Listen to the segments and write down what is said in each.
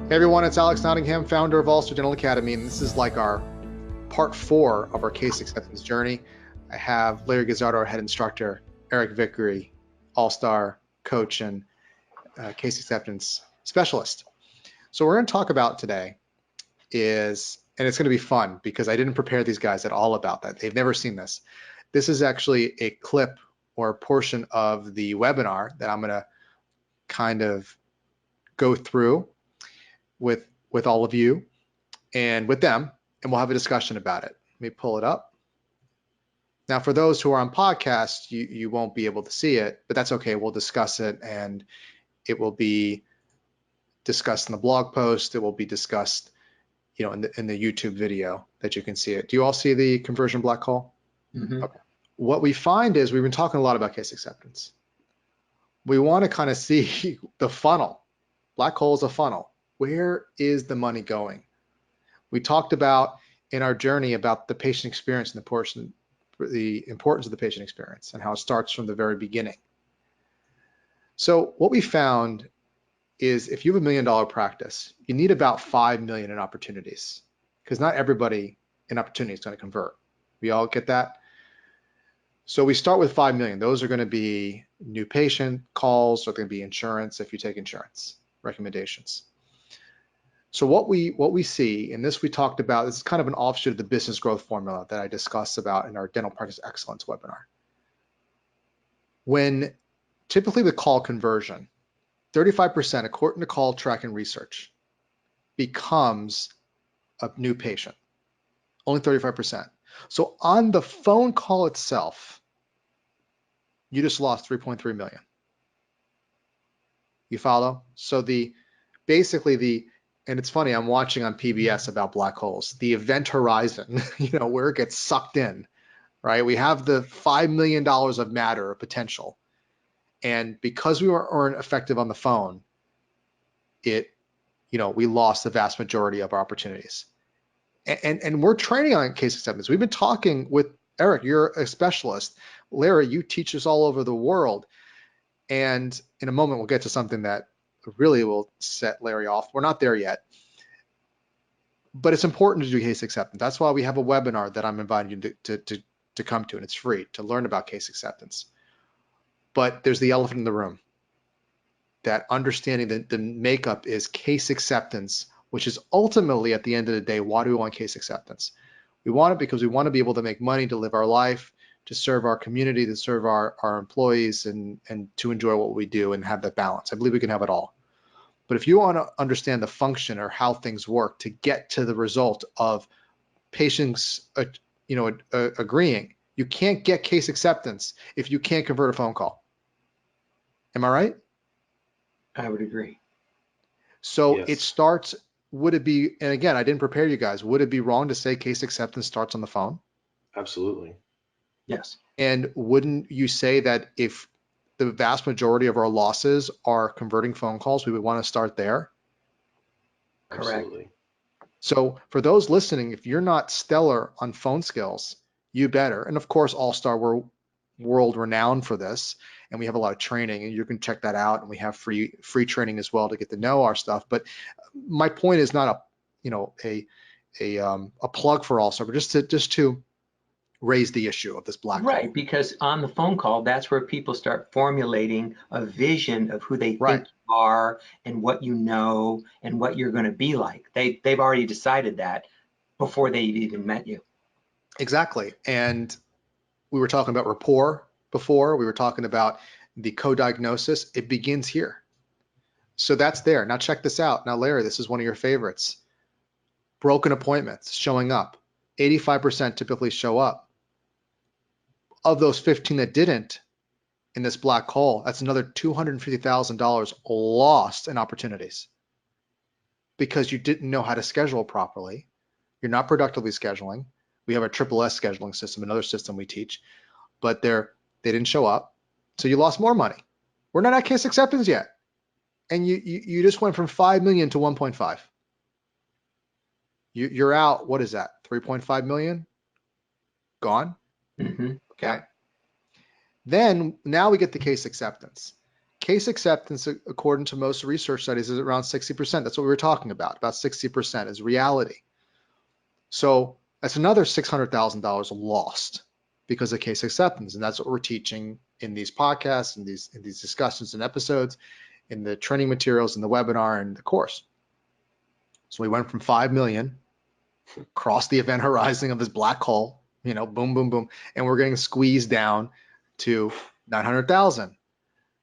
Hey everyone, it's Alex Nottingham, founder of All Star Dental Academy, and this is like our part 4 of our case acceptance journey. I have Larry Guzzardo, our head instructor, Eric Vickery, all-star coach and case acceptance specialist. So what we're going to talk about today is, and it's going to be fun because I didn't prepare these guys at all about that. They've never seen this. This is actually a clip or a portion of the webinar that I'm going to kind of go through with all of you and with them, and we'll have a discussion about it. Let me pull it up. Now, for those who are on podcast, you won't be able to see it, but that's okay. We'll discuss it, and it will be discussed in the blog post. It will be discussed, in the YouTube video that you can see it. Do you all see the conversion black hole? Mm-hmm. Okay. What we find is we've been talking a lot about case acceptance. We want to kind of see the funnel. Black hole is a funnel. Where is the money going? We talked about in our journey about the patient experience and the importance of the patient experience and how it starts from the very beginning. So what we found is if you have $1 million practice, you need about 5 million in opportunities, because not everybody in opportunity is going to convert. We all get that? So we start with 5 million. Those are going to be new patient calls, or going to be insurance if you take insurance recommendations. So what we see, and this we talked about, this is kind of an offshoot of the business growth formula that I discussed about in our dental practice excellence webinar. When typically the call conversion, 35%, according to call tracking research, becomes a new patient, only 35%. So on the phone call itself, you just lost 3.3 million. You follow? So and it's funny, I'm watching on PBS about black holes, the event horizon, where it gets sucked in, right? We have the $5 million of matter of potential. And because we weren't effective on the phone, we lost the vast majority of our opportunities. And we're training on case acceptance. We've been talking with Eric, you're a specialist. Larry, you teach us all over the world. And in a moment, we'll get to something that really will set Larry off. We're not there yet, but it's important to do case acceptance. That's why we have a webinar that I'm inviting you to come to, and it's free to learn about case acceptance. But there's the elephant in the room, that understanding that the makeup is case acceptance, which is ultimately at the end of the day, why do we want case acceptance? We want it because we want to be able to make money, to live our life, to serve our community, to serve our employees, and to enjoy what we do and have that balance. I believe we can have it all. But if you want to understand the function or how things work to get to the result of patients, agreeing, you can't get case acceptance if you can't convert a phone call. Am I right? I would agree. So Yes. It starts, would it be, and again, I didn't prepare you guys, would it be wrong to say case acceptance starts on the phone? Absolutely. Yes. And wouldn't you say that if the vast majority of our losses are converting phone calls, we would want to start there? Correct. Absolutely. So for those listening, if you're not stellar on phone skills, you better. And of course, All-Star, we're world renowned for this, and we have a lot of training, and you can check that out. And we have free training as well to get to know our stuff. But my point is not a plug for All-Star, but just to raise the issue of this black hole. Right, because on the phone call, that's where people start formulating a vision of who they think you are and what you know and what you're going to be like. They've already decided that before they've even met you. Exactly. And we were talking about rapport before. We were talking about the co-diagnosis. It begins here. So that's there. Now check this out. Now, Larry, this is one of your favorites. Broken appointments, showing up. 85% typically show up. Of those 15 that didn't in this black hole, that's another $250,000 lost in opportunities because you didn't know how to schedule properly. You're not productively scheduling. We have a SSS scheduling system, another system we teach, but they didn't show up. So you lost more money. We're not at case acceptance yet. And you just went from 5 million to 1.5. You're out, what is that? 3.5 million? Gone? Mm-hmm. Okay. Then now we get the case acceptance. case acceptance, according to most research studies, is around 60%. That's what we were talking about 60% is reality. So that's another $600,000 lost because of case acceptance. And that's what we're teaching in these podcasts, in these discussions and episodes, in the training materials, in the webinar, and the course. So we went from 5 million, crossed the event horizon of this black hole, boom, boom, boom, and we're getting squeezed down to 900,000.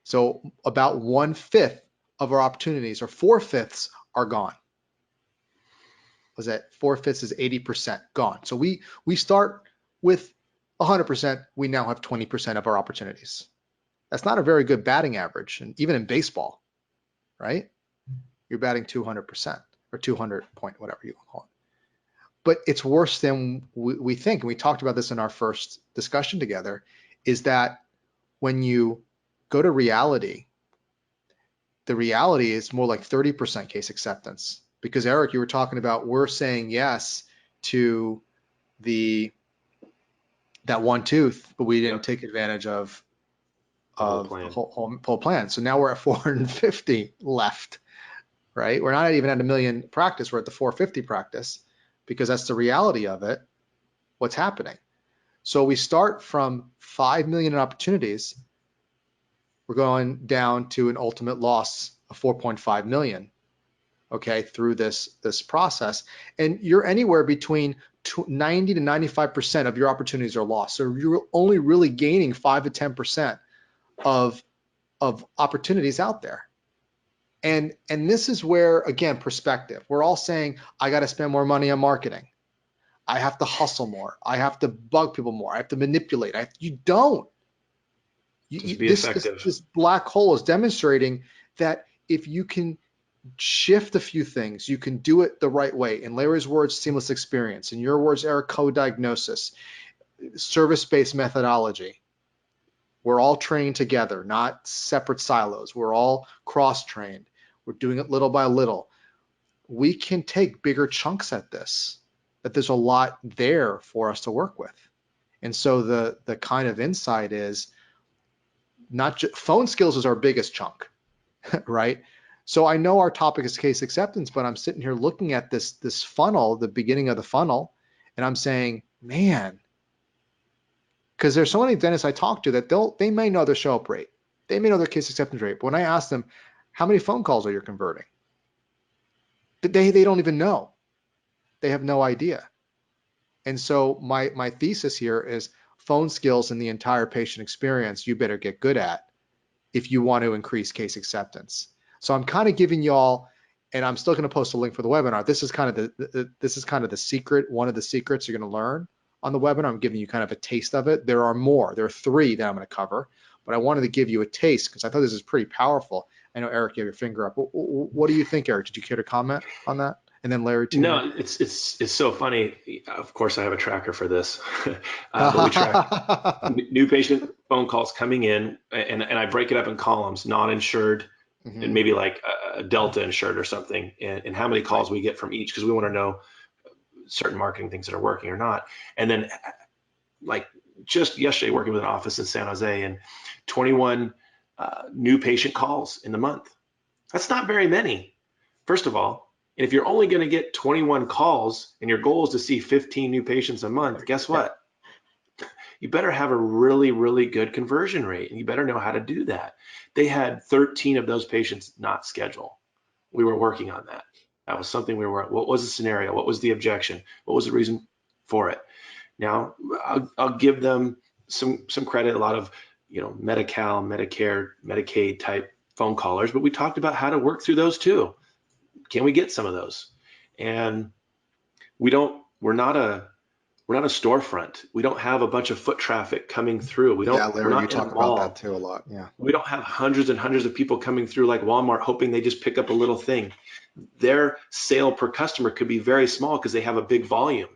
So about 1/5 of our opportunities, or 4/5 are gone. Was that 4/5 is 80% gone. So we start with 100%. We now have 20% of our opportunities. That's not a very good batting average, and even in baseball, right? You're batting 200% or 200 point, whatever you call it. But it's worse than we think. And we talked about this in our first discussion together, is that when you go to reality, the reality is more like 30% case acceptance. Because Eric, you were talking about, we're saying yes to that one tooth, but we didn't take advantage of the whole plan. So now we're at 450 left, right? We're not even at 1 million practice. We're at the 450 practice, because that's the reality of it, what's happening. So we start from 5 million in opportunities. We're going down to an ultimate loss of 4.5 million, okay, through this process. And you're anywhere between 90 to 95% of your opportunities are lost. So you're only really gaining 5 to 10% of opportunities out there. And this is where, again, perspective. We're all saying, I got to spend more money on marketing. I have to hustle more. I have to bug people more. I have to manipulate. You don't. This black hole is demonstrating that if you can shift a few things, you can do it the right way. In Larry's words, seamless experience. In your words, Eric, co-diagnosis, service-based methodology. We're all trained together, not separate silos. We're all cross-trained. We're doing it little by little. We can take bigger chunks at this, that there's a lot there for us to work with. And so the kind of insight is, not just phone skills is our biggest chunk, right? So I know our topic is case acceptance, but I'm sitting here looking at this funnel, the beginning of the funnel, and I'm saying, man, because there's so many dentists I talk to that they may know their show up rate, they may know their case acceptance rate, but when I ask them, how many phone calls are you converting? They don't even know. They have no idea. And so my thesis here is, phone skills in the entire patient experience, you better get good at if you want to increase case acceptance. So I'm kind of giving y'all, and I'm still going to post a link for the webinar. This is kind of the secret, one of the secrets you're going to learn on the webinar. I'm giving you kind of a taste of it. There are more. There are 3 that I'm going to cover, but I wanted to give you a taste because I thought this is pretty powerful. I know, Eric, you have your finger up. What do you think, Eric? Did you care to comment on that? And then Larry too. No, it's so funny. Of course, I have a tracker for this, but we track new patient phone calls coming in, and I break it up in columns: non-insured, and maybe like a Delta insured or something, and how many calls we get from each, because we want to know certain marketing things that are working or not. And then, like just yesterday, working with an office in San Jose, and 21 new patient calls in the month. That's not very many, first of all. And if you're only going to get 21 calls and your goal is to see 15 new patients a month, guess what? You better have a really, really good conversion rate, and you better know how to do that. They had 13 of those patients not scheduled. We were working on that. That was something we were, what was the scenario? What was the objection? What was the reason for it? Now, I'll give them some credit, a lot of, Medi-Cal, Medicare, Medicaid type phone callers, but we talked about how to work through those too. Can we get some of those? And we're not a storefront. We don't have a bunch of foot traffic coming through. Larry, you talk about that too a lot. Yeah. We don't have hundreds and hundreds of people coming through like Walmart hoping they just pick up a little thing. Their sale per customer could be very small because they have a big volume.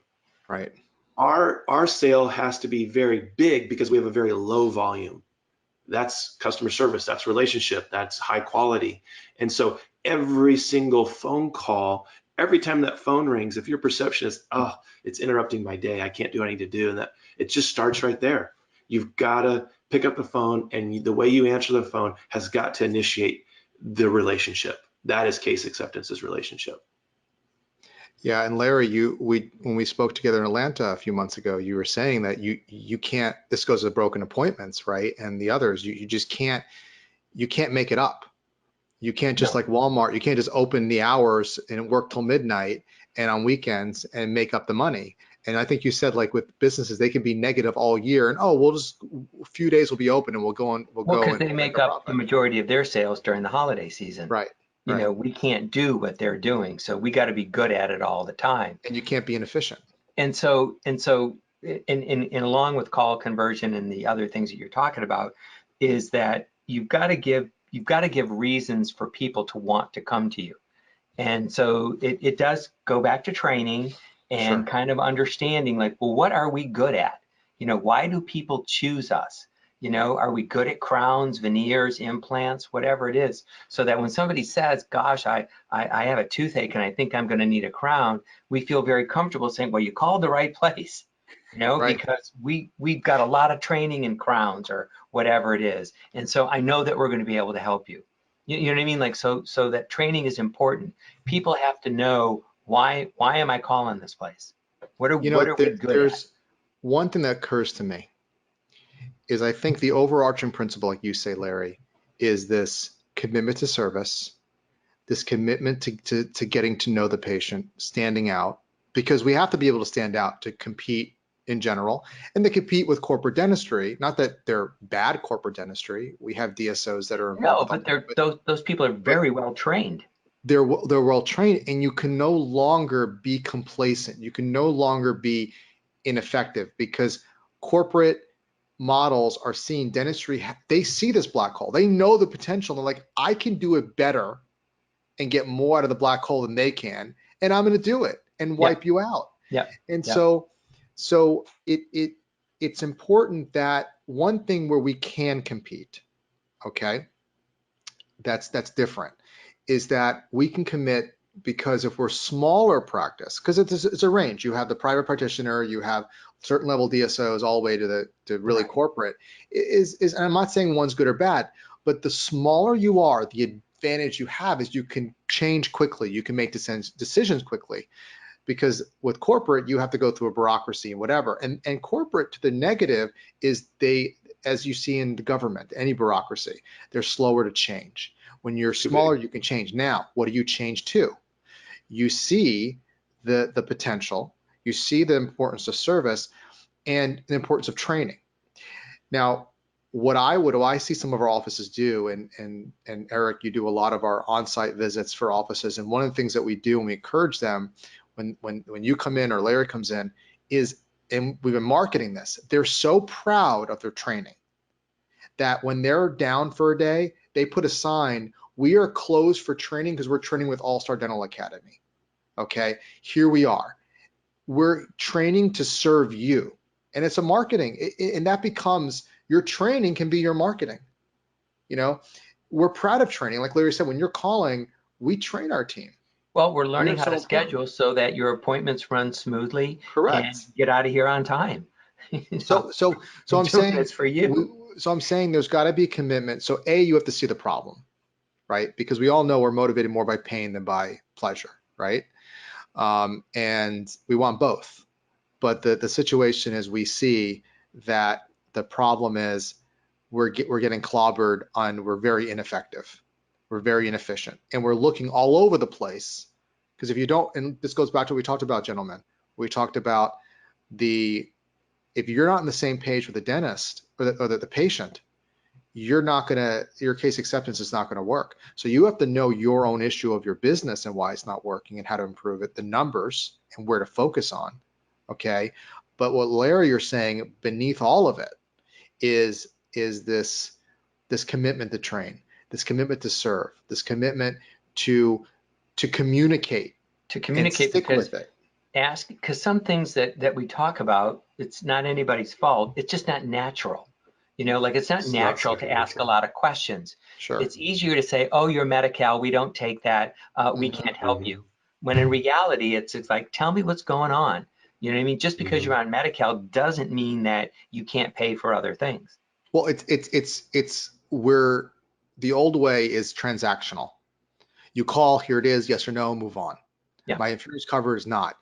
Right. Our sale has to be very big because we have a very low volume. That's customer service, that's relationship, that's high quality. And so every single phone call, every time that phone rings, if your perception is, it's interrupting my day, I can't do what I need to do, and that it just starts right there. You've got to pick up the phone, and the way you answer the phone has got to initiate the relationship. That is case acceptance's relationship. Yeah, and Larry, when we spoke together in Atlanta a few months ago, you were saying that you can't. This goes to broken appointments, right? And the others, you just can't. You can't make it up. You can't just, No. like Walmart. You can't just open the hours and work till midnight and on weekends and make up the money. And I think you said, like, with businesses, they can be negative all year, and we'll just a few days will be open and we'll go and Because they we'll make make a up the profit. majority of their sales during the holiday season. Right. You Right. know, we can't do what they're doing, so we got to be good at it all the time. And you can't be inefficient. And along with call conversion and the other things that you're talking about, is that you've got to give reasons for people to want to come to you. And so it does go back to training and Sure. kind of understanding, like, well, what are we good at? You know, why do people choose us? You know, are we good at crowns, veneers, implants, whatever it is? So that when somebody says, gosh, I have a toothache and I think I'm going to need a crown, we feel very comfortable saying, well, you called the right place, you know, Right. because we've got a lot of training in crowns or whatever it is. And so I know that we're going to be able to help you. You know what I mean? Like, so that training is important. People have to know, why am I calling this place? What are we good at? There's one thing that occurs to me is, I think the overarching principle, like you say, Larry, is this commitment to service, this commitment to getting to know the patient, standing out, because we have to be able to stand out to compete in general and to compete with corporate dentistry. Not that they're bad corporate dentistry. We have DSOs that are No, involved. but those people are very well trained. They're well trained, and you can no longer be complacent. You can no longer be ineffective, because corporate models are seeing dentistry. They see this black hole. They know the potential. They're like, I can do it better and get more out of the black hole than they can, and I'm going to do it and wipe you out. Yeah. And Yep. so it's important that one thing where we can compete, okay, that's different, is that we can commit, because if we're smaller practice, because it's a range. You have the private practitioner, you have certain level DSOs, all the way to really Right. corporate. And I'm not saying one's good or bad, but the smaller you are, the advantage you have is you can change quickly. You can make decisions quickly, because with corporate, you have to go through a bureaucracy and whatever. And corporate, to the negative, is they, as you see in the government, any bureaucracy, they're slower to change. When you're smaller, you can change. Now, what do you change to? You see the potential, you see the importance of service and the importance of training. Now, what I see some of our offices do, and Eric, you do a lot of our on-site visits for offices, and one of the things that we do, and we encourage them when you come in or Larry comes in, is, and we've been marketing this, they're so proud of their training that when they're down for a day, they put a sign, we are closed for training because we're training with All Star Dental Academy. Okay, here we are. We're training to serve you. And it's a marketing, and that becomes, your training can be your marketing. You know, we're proud of training. Like Larry said, when you're calling, we train our team. Well, we're learning how to schedule so that your appointments run smoothly. Correct. And get out of here on time. So I'm saying it's for you. So I'm saying there's got to be a commitment. So you have to see the problem, right? Because we all know we're motivated more by pain than by pleasure, right? And we want both. But the situation is, we see that the problem is we're getting clobbered on, we're very ineffective, we're very inefficient, and we're looking all over the place. Because if you don't, and this goes back to what we talked about, gentlemen, we talked about if you're not on the same page with the dentist or the patient, your case acceptance is not going to work. So you have to know your own issue of your business and why it's not working and how to improve it, the numbers and where to focus on. Okay. But what Larry, you're saying beneath all of it is this commitment to train, this commitment to serve, this commitment to communicate. To communicate, because because some things that we talk about, it's not anybody's fault. It's just not natural. You know, like, it's not natural to ask a lot of questions. Sure. It's easier to say, oh, you're Medi-Cal, we don't take that, we can't help you. When in reality, it's like, tell me what's going on. You know what I mean? Just because you're on Medi-Cal doesn't mean that you can't pay for other things. Well, it's where the old way is transactional. You call, here it is, yes or no, move on. Yeah. My insurance cover is not.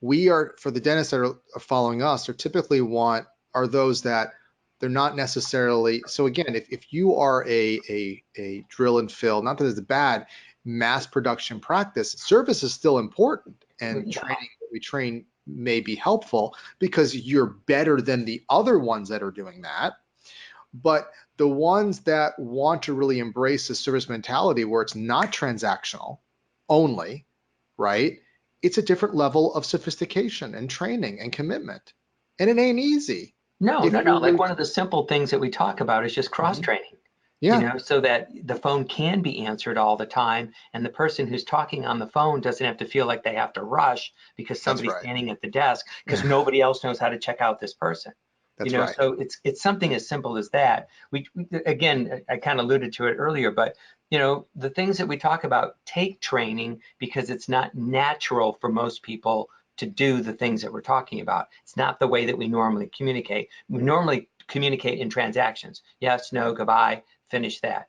We are, for the dentists that are following us, are typically are those that they're not necessarily. So again, if you are a drill and fill, not that it's a bad mass production practice, service is still important, and training that we train may be helpful because you're better than the other ones that are doing that. But the ones that want to really embrace the service mentality where it's not transactional only, right? It's a different level of sophistication and training and commitment. And it ain't easy. No. If you're Like really, one of the simple things that we talk about is just cross training. yeah, So that the phone can be answered all the time, and the person who's talking on the phone doesn't have to feel like they have to rush because that's somebody's right. standing at the desk because nobody else knows how to check out this person. That's right. So it's something as simple as that. We again, I kind of alluded to it earlier, but the things that we talk about take training because it's not natural for most people to do the things that we're talking about. It's not the way that we normally communicate. We normally communicate in transactions. Yes, no, goodbye, finish that.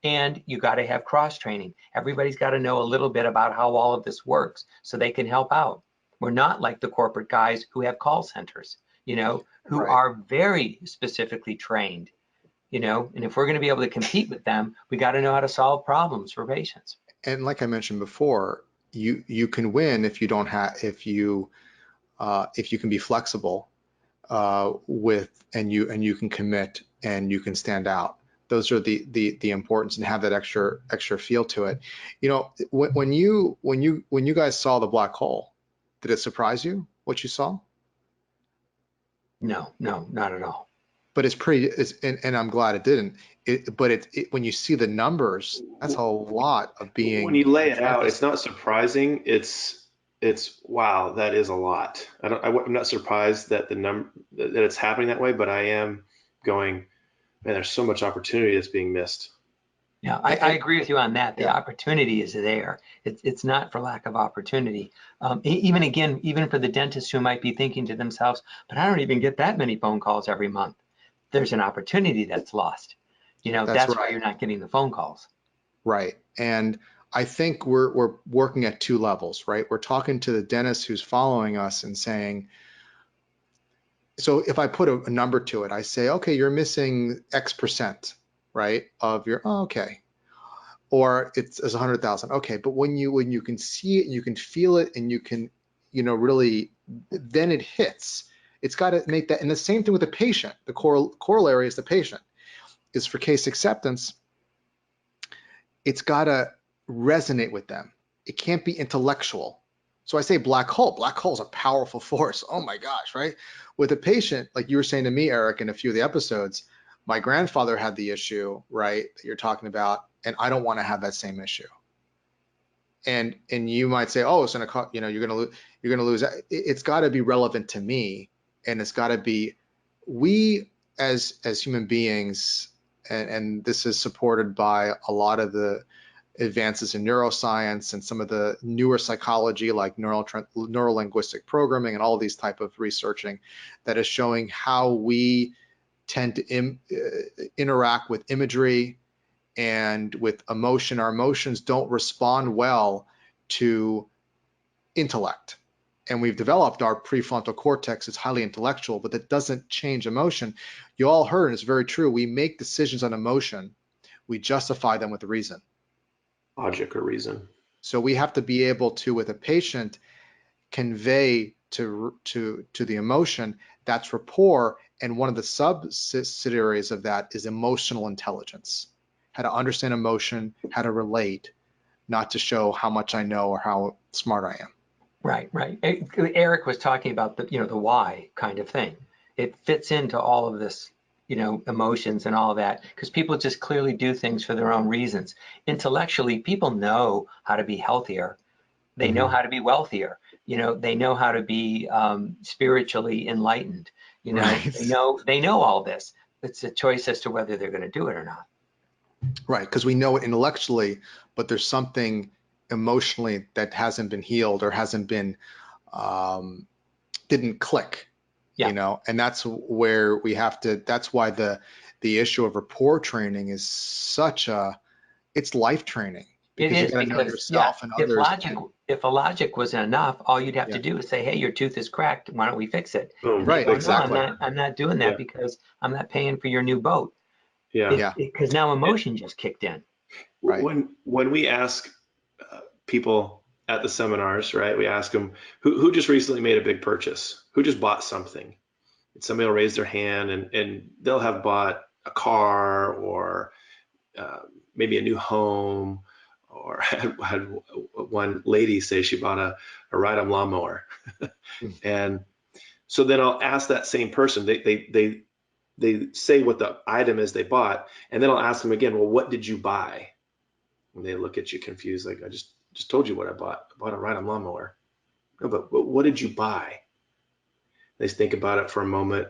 And you got to have cross training. Everybody's got to know a little bit about how all of this works so they can help out. We're not like the corporate guys who have call centers, who Right. are very specifically trained, and if we're going to be able to compete with them, we got to know how to solve problems for patients. And like I mentioned before, you can win if you don't have if you can be flexible and you can commit and you can stand out. Those are the importance, and have that extra feel to it. When you guys saw the black hole, did it surprise you what you saw? No, not at all. But and I'm glad it didn't. But when you see the numbers, that's a lot of When being you lay it out, it's devastated. not surprising. It's wow, that is a lot. I'm not surprised that that it's happening that way, but I am going, man, there's so much opportunity that's being missed. Yeah, I agree with you on that. The Yeah, opportunity is there. It's not for lack of opportunity. Even for the dentists who might be thinking to themselves, but I don't even get that many phone calls every month. There's an opportunity that's lost. that's That's why right. you're not getting the phone calls. Right. And I think we're working at two levels, right? We're talking to the dentist who's following us and saying, so if I put a number to it, I say, okay, you're missing X percent, right? Of your, oh, okay. Or it's as 100,000. Okay. But when you can see it and you can feel it and you can, really, then it hits. It's got to make that. And the same thing with the patient. The corollary is the patient is for case acceptance. It's got to resonate with them. It can't be intellectual. So I say black hole. Black hole is a powerful force. Oh my gosh, right? With a patient, like you were saying to me, Eric, in a few of the episodes, my grandfather had the issue, right, that you're talking about, and I don't want to have that same issue. And you might say, oh, it's gonna, you're gonna lose. It's got to be relevant to me, and it's got to be we as human beings, and this is supported by a lot of the advances in neuroscience and some of the newer psychology like neurolinguistic programming and all these type of researching that is showing how we tend to interact with imagery and with emotion. Our emotions don't respond well to intellect. And we've developed our prefrontal cortex. It's highly intellectual, but that doesn't change emotion. You all heard, and it's very true. We make decisions on emotion. We justify them with reason. Logic or reason. So we have to be able to, with a patient, convey to the emotion that's rapport. And one of the subsidiaries of that is emotional intelligence, how to understand emotion, how to relate, not to show how much I know or how smart I am. Right. Eric was talking about the why kind of thing. It fits into all of this, emotions and all of that, because people just clearly do things for their own reasons. Intellectually, people know how to be healthier. They know how to be wealthier. They know how to be spiritually enlightened. Right. They know all this. It's a choice as to whether they're going to do it or not. Right, because we know it intellectually, but there's something emotionally that hasn't been healed or hasn't been didn't click, you know, and that's where we have to, that's why the issue of rapport training is such it's life training, because It you is, got to know because yourself and others. if a logic wasn't enough, all you'd have to do is say, hey, your tooth is cracked. Why don't we fix it? Boom. And they Right, go, exactly. no, I'm not doing that because I'm not paying for your new boat. Yeah. Because now emotion just kicked in. Right. When we ask people at the seminars, right, we ask them who just recently made a big purchase, who just bought something. And somebody will raise their hand, and they'll have bought a car or maybe a new home, or had one lady say she bought a ride-on lawnmower. And so then I'll ask that same person, they say what the item is they bought, and then I'll ask them again, well, what did you buy? And they look at you confused, like, I just told you what I bought. I bought a ride-on lawnmower. No, but what did you buy? They think about it for a moment,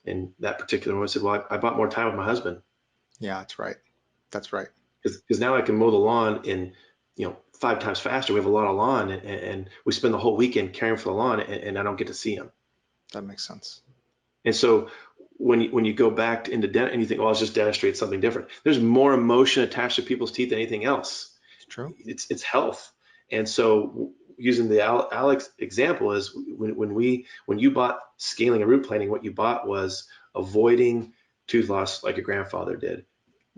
and that particular one said, well, I bought more time with my husband. Yeah, that's right. That's right. Because now I can mow the lawn in 5 times faster. We have a lot of lawn, and we spend the whole weekend caring for the lawn, and I don't get to see him. That makes sense. And so when you go back into dent and you think, well, I'll just demonstrate something different. There's more emotion attached to people's teeth than anything else. It's true. It's health. And so using the Alex example is when you bought scaling and root planing, what you bought was avoiding tooth loss like your grandfather did.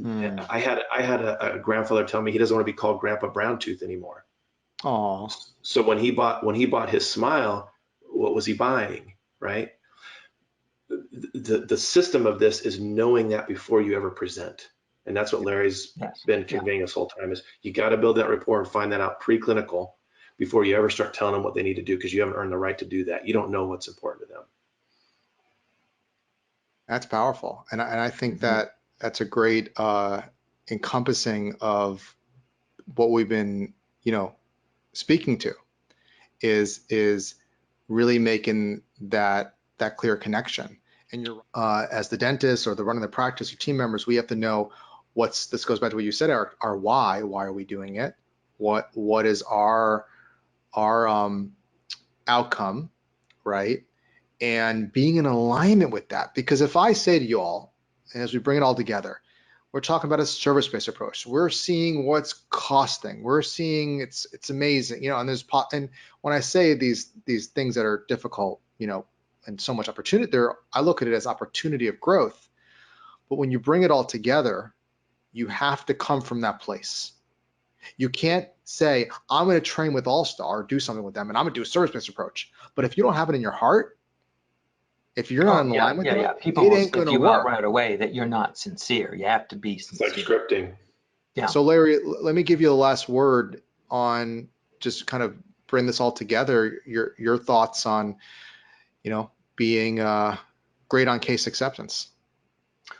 I had a grandfather tell me he doesn't want to be called Grandpa Browntooth anymore. Oh. So when he bought his smile, what was he buying, right? The system of this is knowing that before you ever present. And that's what Larry's been conveying this whole time, is you got to build that rapport and find that out preclinical before you ever start telling them what they need to do, because you haven't earned the right to do that. You don't know what's important to them. That's powerful. And I think that's a great encompassing of what we've been, speaking to, is really making that clear connection. And you're as the dentist or the running the practice, your team members, we have to know this goes back to what you said, Eric, our why are we doing it? What is our outcome, right? And being in alignment with that. Because if I say to you all, and as we bring it all together, we're talking about a service-based approach. We're seeing what's costing. We're seeing it's amazing, and when I say these things that are difficult, and so much opportunity there, I look at it as opportunity of growth. But when you bring it all together, you have to come from that place. You can't say, I'm going to train with All-Star, do something with them, and I'm going to do a service-based approach. But if you don't have it in your heart, if you're not in line with it, people it will ain't going to you work out right away that you're not sincere. You have to be sincere. It's like scripting. Yeah. So Larry, let me give you the last word on just kind of bring this all together. Your thoughts on, being great on case acceptance.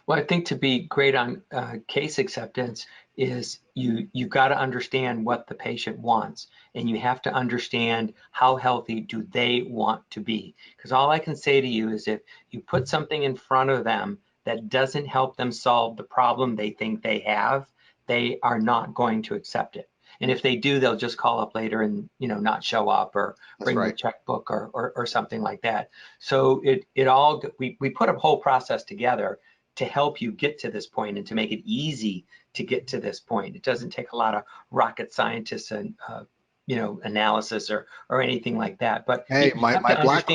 Well, I think to be great on case acceptance is you've got to understand what the patient wants, and you have to understand how healthy do they want to be. Because all I can say to you is if you put something in front of them that doesn't help them solve the problem they think they have, they are not going to accept it. And if they do, they'll just call up later and not show up or bring the checkbook or something like that. So we put a whole process together to help you get to this point and to make it easy to get to this point. It doesn't take a lot of rocket scientists and analysis or anything like that. But hey, my black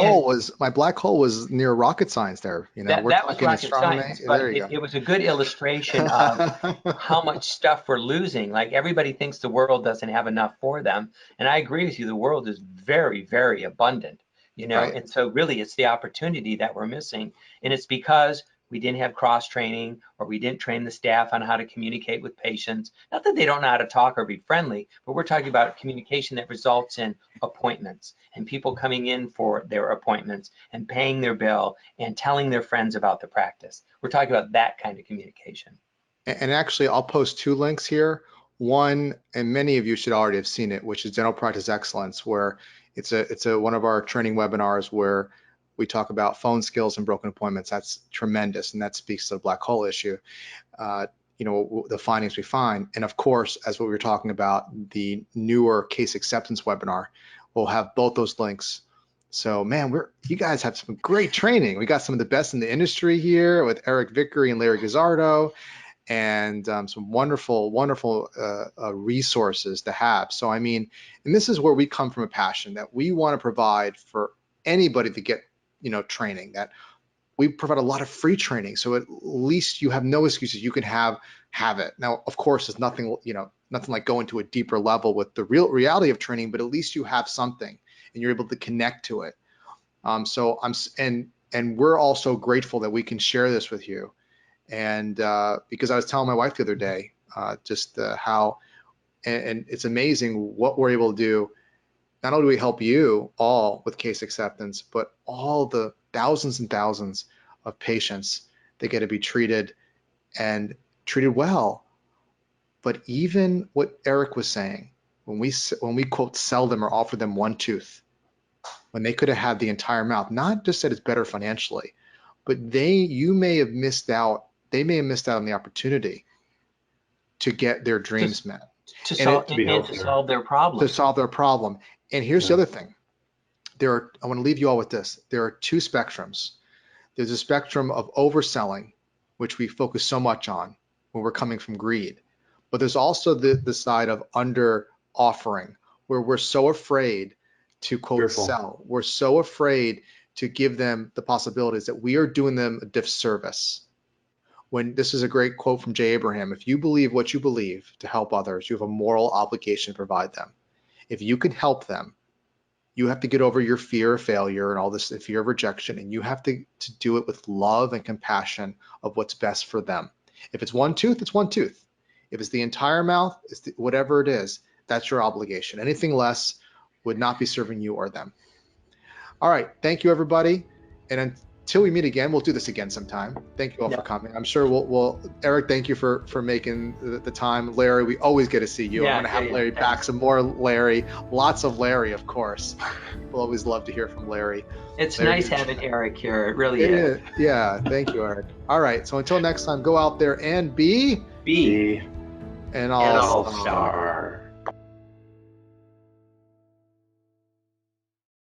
hole was near rocket science there. That was rocket science, but it was a good illustration of how much stuff we're losing. Like, everybody thinks the world doesn't have enough for them, and I agree with you. The world is very, very abundant, and so really it's the opportunity that we're missing, and it's because we didn't have cross training, or we didn't train the staff on how to communicate with patients. Not that they don't know how to talk or be friendly, but we're talking about communication that results in appointments and people coming in for their appointments and paying their bill and telling their friends about the practice. We're talking about that kind of communication. And actually, I'll post 2 links here. One, and many of you should already have seen it, which is Dental Practice Excellence, where it's one of our training webinars where we talk about phone skills and broken appointments. That's tremendous, and that speaks to the black hole issue. The findings we find, and of course, as what we were talking about, the newer case acceptance webinar, we'll have both those links So man, you guys have some great training. We got some of the best in the industry here with Eric Vickery and Larry Guzzardo, and some wonderful, wonderful resources to have. So I mean, and this is where we come from, a passion that we want to provide for anybody to get, training. That we provide a lot of free training, so at least you have no excuses. You can have it. Now, of course, there's nothing, nothing like going to a deeper level with the real reality of training, but at least you have something and you're able to connect to it. So and we're also grateful that we can share this with you. And because I was telling my wife the other day, just how, and it's amazing what we're able to do. Not only do we help you all with case acceptance, but all the thousands and thousands of patients that get to be treated and treated well. But even what Eric was saying, when we quote sell them or offer them one tooth, when they could have had the entire mouth, not just that it's better financially, but they may have missed out on the opportunity to get their dreams met. To solve their problem. To solve their problem. And here's the other thing. I want to leave you all with this. There are two spectrums. There's a spectrum of overselling, which we focus so much on when we're coming from greed. But there's also the side of under offering, where we're so afraid to quote sell. We're so afraid to give them the possibilities that we are doing them a disservice. When this is a great quote from Jay Abraham: if you believe what you believe to help others, you have a moral obligation to provide them. If you can help them, you have to get over your fear of failure and all this, the fear of rejection, and you have to do it with love and compassion of what's best for them. If it's one tooth, it's one tooth. If it's the entire mouth, whatever it is, that's your obligation. Anything less would not be serving you or them. All right, thank you everybody, and until we meet again, we'll do this again sometime. Thank you all for coming. I'm sure we'll Eric, thank you for making the time. Larry, we always get to see you. I'm going to have Larry back, some more Larry, lots of Larry, of course. We'll always love to hear from Larry. It's nice having Eric here. It really is. Yeah, thank you, Eric. All right, so until next time, go out there and be an all-star.